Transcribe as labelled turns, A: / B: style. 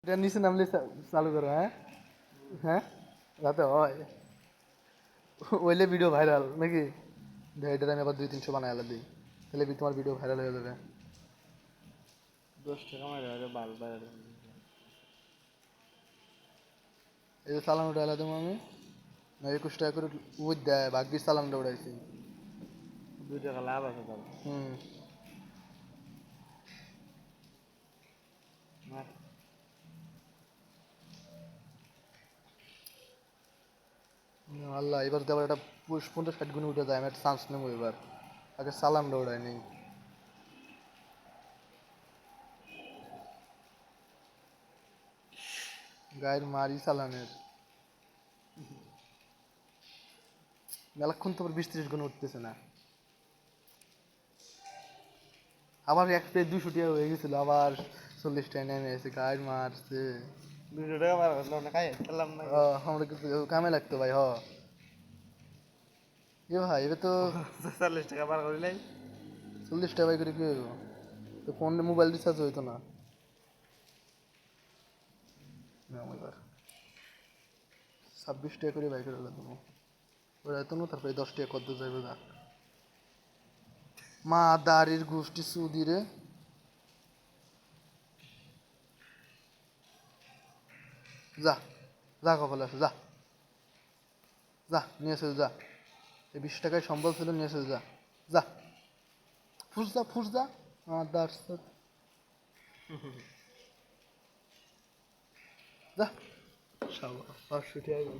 A: এটা নিচে নামলে চালু করো, হ্যাঁ হ্যাঁ, যাতে হয় ওইলে ভিডিও ভাইরাল নাকি? এটা আমি আবার 200-300 বানাই আলাদা দিই, তাহলে তোমার ভিডিও ভাইরাল হয়ে যাবে।
B: 10 টাকা মারে বাল বাইরে।
A: এই যে চালান উঠে আলাদা আমি না 21 টাকা করে উঠ দেয়, ভাগ্যিস চালানটা উঠাইছি।
B: 2 টাকা লাভ আছে তাহলে।
A: হুম।
B: মার।
A: আল্লাহ, এবার তো আবার একটা 50-60 গুণ উঠে যায়, আমি একটা চান্স নেবো এবার, আগে চালানটা উঠাই নেই। গায়ের মারি চালানের মেলাক্ষণ তো 20-30 গুণ উঠতেছে না। আবার এক প্লেট 200 টাকা হয়ে গেছিল, আবার 40 টাকা নেমে এসে গায়ের মারছে।
B: 200 টাকা মার না খাই খেলাম না।
A: আমরা কিন্তু কামে লাগতো ভাই। এ ভাই এবার তো
B: 40 টাকা বার করিলাই।
A: 40 টাকা করে কি হইব? তো ফোনে মোবাইল রিচার্জ হইতো না। এবার 26 টাকা করে বাইক করে লাগতো, ওরা তো না, তারপরে 10 টাকা কত যাইবে গা। মা দাঁড়ির গোষ্ঠী সুদি রে। যা, যা কপালে আছে, যা যা নিয়ে এসে যা। এই 20 টাকায় সম্বল ছিল, নিয়ে এসে যা, যা ফুস যা, ফুস যা। দাঁড় যা, 500 টাকা।